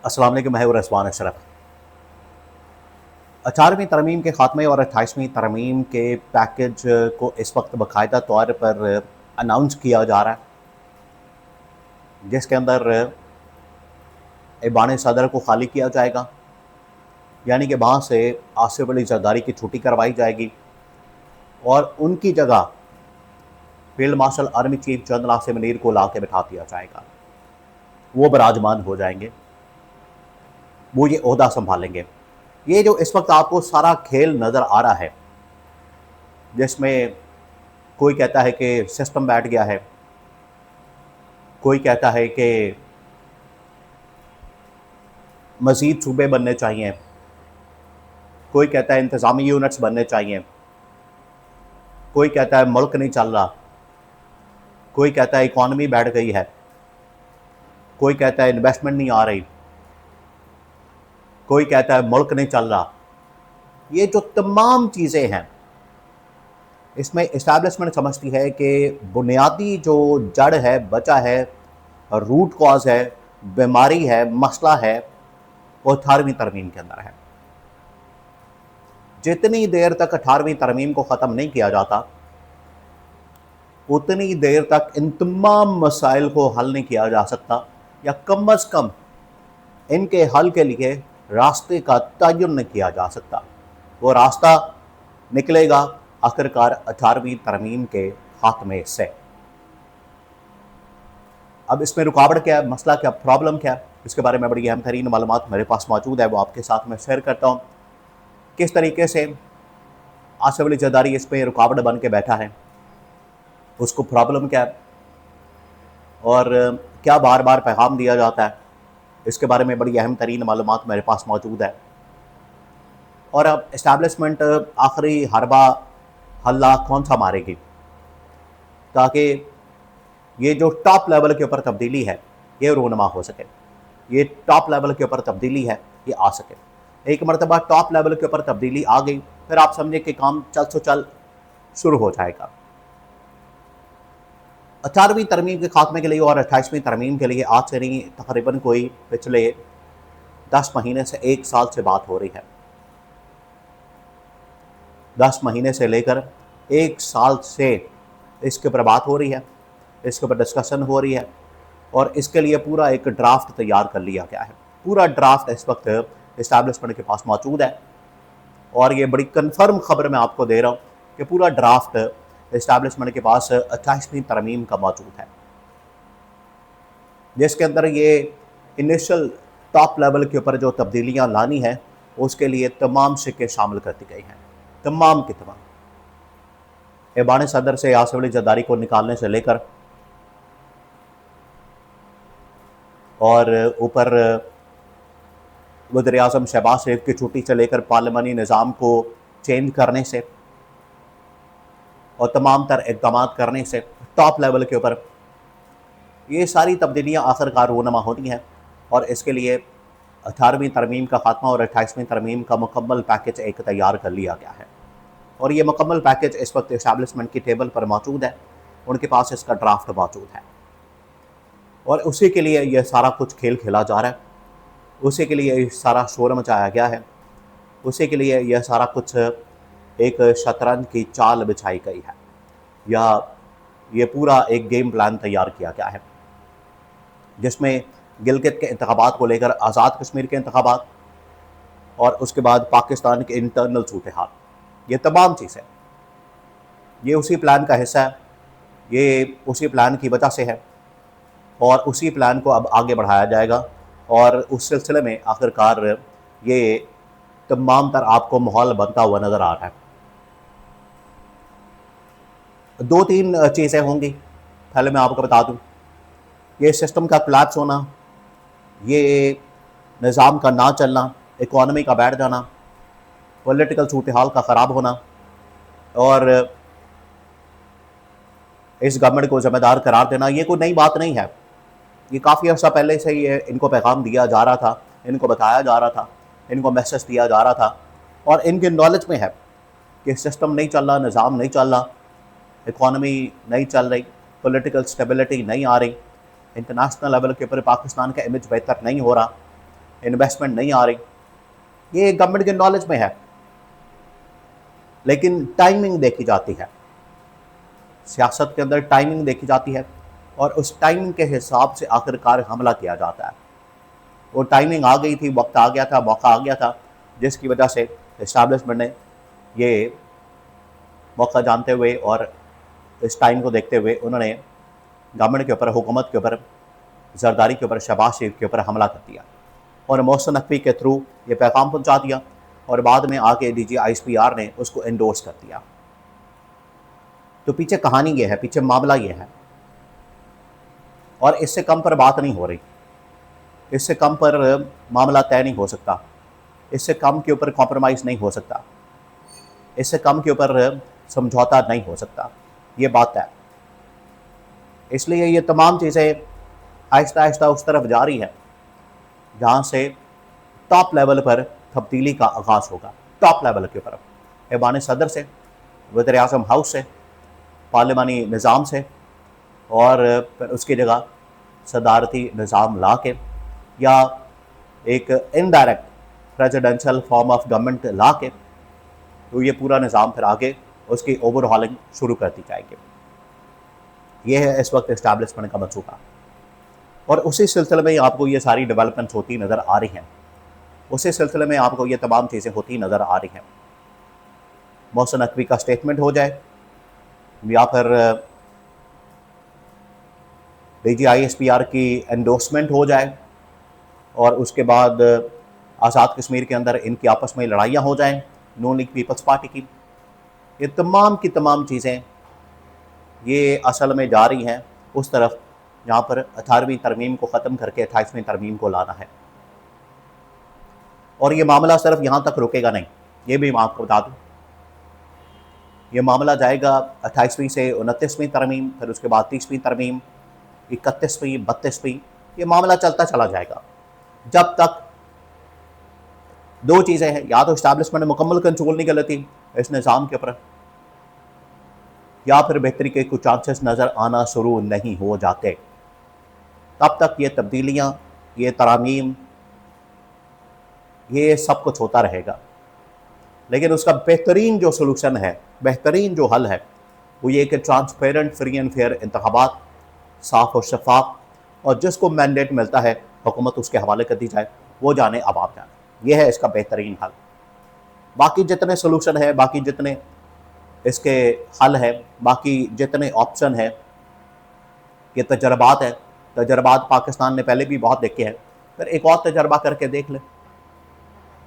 अस्सलाम वालेकुम, मैं हूं रिजवान अशरफ। 18वीं तरमीम के ख़ात्मे और 28वीं तरमीम के पैकेज को इस वक्त बाकायदा तौर पर अनाउंस किया जा रहा है, जिसके अंदर ऐवान सदर को खाली किया जाएगा, यानी कि वहाँ से आसिफ अली जरदारी की छुट्टी करवाई जाएगी और उनकी जगह field marshal army chief general Asim Munir को ला के बिठा दिया जाएगा। वो बराजमान हो जाएंगे, वो ये ओहदा संभालेंगे। ये जो इस वक्त आपको सारा खेल नज़र आ रहा है, जिसमें कोई कहता है कि सिस्टम बैठ गया है, कोई कहता है कि मज़ीद सूबे बनने चाहिए, कोई कहता है इंतज़ामी यूनिट्स बनने चाहिए, कोई कहता है मुल्क नहीं चल रहा, कोई कहता है इकॉनमी बैठ गई है, कोई कहता है इन्वेस्टमेंट नहीं आ रही, कोई कहता है मुल्क नहीं चल रहा। ये जो तमाम चीज़ें हैं, इसमें इस्टेब्लिशमेंट समझती है कि बुनियादी जो जड़ है, बचा है, रूट कॉज है, बीमारी है, मसला है, वो 18वीं तरमीम के अंदर है। जितनी देर तक 18वीं तरमीम को ख़त्म नहीं किया जाता, उतनी देर तक इन तमाम मसाइल को हल नहीं किया जा सकता, या कम अज़ कम इनके हल के लिए रास्ते का तयन नहीं किया जा सकता। वो रास्ता निकलेगा आखिरकार 18वीं तरमीम के खात्मे से। अब इसमें रुकावट क्या है, मसला क्या, प्रॉब्लम क्या है, इसके बारे में बड़ी अहम तरीन मालूमात मेरे पास मौजूद है, वो आपके साथ मैं शेयर करता हूँ। किस तरीके से आसिफ अली जरदारी इस पर रुकावट बन के बैठा है, उसको प्रॉब्लम क्या है और क्या बार बार पैगाम दिया जाता है, इसके बारे में बड़ी अहम तरीन मालूमात मेरे पास मौजूद है। और अब इस्टेब्लिशमेंट आखिरी हरबा हल्ला कौन सा मारेगी, ताकि ये जो टॉप लेवल के ऊपर तब्दीली है ये रोनमा हो सके, ये टॉप लेवल के ऊपर तब्दीली है ये आ सके। एक मरतबा टॉप लेवल के ऊपर तब्दीली आ गई, फिर आप समझे कि काम चल सो चल शुरू हो जाएगा। 18वीं तरमीम के खात्मे के लिए और 28वीं तरमीम के लिए आज से नहीं, तकरीबन कोई पिछले 10 महीने से 1 साल से बात हो रही है। 10 महीने से लेकर 1 साल से इसके ऊपर बात हो रही है, इसके ऊपर डिस्कशन हो रही है, और इसके लिए पूरा एक ड्राफ्ट तैयार कर लिया गया है। पूरा ड्राफ्ट इस वक्त इस्टेब्लिशमेंट के पास मौजूद है, और ये बड़ी कन्फर्म खबर मैं आपको दे रहा हूँ कि पूरा ड्राफ्ट इस्टेब्लिशमेंट के पास 28वीं तरमीम का मौजूद है, जिसके अंदर ये इनिशियल टॉप लेवल के ऊपर जो तब्दीलियाँ लानी है उसके लिए तमाम शिक्के शामिल कर दी गई हैं, तमाम की तमाम। ऐवान सदर से आसिफ अली जरदारी को निकालने से लेकर और ऊपर वज़ीर आज़म शहबाज शरीफ की छुट्टी से लेकर पार्लिमानी निज़ाम को चेंज करने से और तमाम तर इक़दाम करने से टॉप लेवल के ऊपर ये सारी तब्दीलियाँ आखिरकार रोनमा होती हैं। और इसके लिए 18वीं तरमीम का खात्मा और 28वीं तरमीम का मुकम्मल पैकेज एक तैयार कर लिया गया है, और ये मुकम्मल पैकेज इस वक्त इस्टेब्लिशमेंट की टेबल पर मौजूद है, उनके पास इसका ड्राफ्ट मौजूद है, और उसी के लिए यह सारा कुछ खेल खेला जा रहा है, उसी के लिए सारा शोर मचाया गया है, उसी के लिए यह सारा कुछ एक शतरंज की चाल बिछाई गई है, या ये पूरा एक गेम प्लान तैयार किया गया है, जिसमें गिलगित के इंतखाबात को लेकर आज़ाद कश्मीर के इंतखाबात और उसके बाद पाकिस्तान के इंटरनल सूरत हाल, ये तमाम चीज़ें ये उसी प्लान का हिस्सा है, ये उसी प्लान की वजह से है, और उसी प्लान को अब आगे बढ़ाया जाएगा। और उस सिलसिले में आखिरकार ये तमाम तर आपको माहौल बनता हुआ नज़र आ रहा है। 2-3 चीज़ें होंगी। पहले मैं आपको बता दूं, ये सिस्टम का कोलैप्स होना, ये निज़ाम का ना चलना, इकॉनमी का बैठ जाना, पॉलिटिकल सूरत हाल का ख़राब होना, और इस गवर्नमेंट को ज़िम्मेदार करार देना, ये कोई नई बात नहीं है। ये काफ़ी अर्सा पहले से ये इनको पैगाम दिया जा रहा था, इनको बताया जा रहा था, इनको मैसेज दिया जा रहा था, और इनके नॉलेज में है कि सिस्टम नहीं चल रहा, निज़ाम नहीं चल रहा, इकॉनमी नहीं चल रही, पॉलिटिकल स्टेबिलिटी नहीं आ रही, इंटरनेशनल लेवल के ऊपर पाकिस्तान का इमेज बेहतर नहीं हो रहा, इन्वेस्टमेंट नहीं आ रही, ये गवर्नमेंट के नॉलेज में है, लेकिन टाइमिंग देखी जाती है। सियासत के अंदर टाइमिंग देखी जाती है और उस टाइमिंग के हिसाब से आखिरकार हमला किया जाता है। वो टाइमिंग आ गई थी, वक्त आ गया था, मौका आ गया था, जिसकी वजह से इस्टेब्लिशमेंट ने ये मौका जानते हुए और इस टाइम को देखते हुए उन्होंने गवर्नमेंट के ऊपर, हुकूमत के ऊपर, जरदारी के ऊपर, शहबाज शरीफ के ऊपर हमला कर दिया और मोहसिन नकवी के थ्रू ये पैगाम पहुंचा दिया और बाद में आके DGISPR ने उसको एंडोर्स कर दिया। तो पीछे कहानी ये है, पीछे मामला ये है और इससे कम पर बात नहीं हो रही, इससे कम पर मामला तय नहीं हो सकता, इससे कम के ऊपर कॉम्प्रोमाइज़ नहीं हो सकता, इससे कम के ऊपर समझौता नहीं हो सकता, ये बात है। इसलिए ये तमाम चीज़ें आहिस्ता आहिस्ता उस तरफ जा रही है जहाँ से टॉप लेवल पर तब्दीली का आगाज़ होगा। टॉप लेवल के ऊपर ऐवान सदर से, वज़ीर आज़म हाउस से, पार्लिमानी निज़ाम से और फिर उसकी जगह सदारती निज़ाम ला के या एक indirect presidential form of government ला के, तो ये पूरा निज़ाम फिर आगे उसकी ओवरहॉलिंग शुरू कर दी जाएगी। ये है इस वक्त इस्टेब्लिशमेंट का मंसूबा और उसी सिलसिले में आपको ये सारी डेवलपमेंट्स होती नज़र आ रही हैं, उसी सिलसिले में आपको ये तमाम चीज़ें होती नज़र आ रही हैं। मोहसिन नकवी का स्टेटमेंट हो जाए या फिर DGISPR की एंडोर्समेंट हो जाए और उसके बाद आज़ाद कश्मीर के अंदर इनकी आपस में लड़ाइयाँ हो जाएं, नून लीग पीपल्स पार्टी की, ये तमाम की तमाम चीज़ें ये असल में जा रही हैं उस तरफ जहाँ पर 18वीं तरमीम को ख़त्म करके 28वीं तरमीम को लाना है। और ये मामला सिर्फ यहाँ तक रुकेगा नहीं, ये भी मैं आपको बता दूँ, ये मामला जाएगा 28वीं से 29वीं तरमीम, फिर उसके बाद 30वीं तरमीम, 31वीं, 32वीं, ये मामला चलता चला जाएगा जब तक दो चीज़ें हैं, या तो इस्टेब्लिशमेंट मुकम्मल कंट्रोल नहीं कर लेती इस निज़ाम के ऊपर, या फिर बेहतरी के कुछ चांसेस नज़र आना शुरू नहीं हो जाते, तब तक ये तब्दीलियाँ, ये तरामीम, ये सब कुछ होता रहेगा। लेकिन उसका बेहतरीन जो सलूशन है, बेहतरीन जो हल है, वो ये कि ट्रांसपेरेंट, फ्री एंड फेयर इंतखाबात, साफ़ और शफाफ, और जिसको मैंडेट मिलता है हुकूमत उसके हवाले कर दी जाए, वो जाने अब आप जाने। ये है इसका बेहतरीन हल। बाकी जितने सलूशन है, बाकी जितने इसके हल है, बाकी जितने ऑप्शन है, ये तजर्बात है, तजर्बात पाकिस्तान ने पहले भी बहुत देखे हैं, फिर एक और तजर्बा करके देख लें।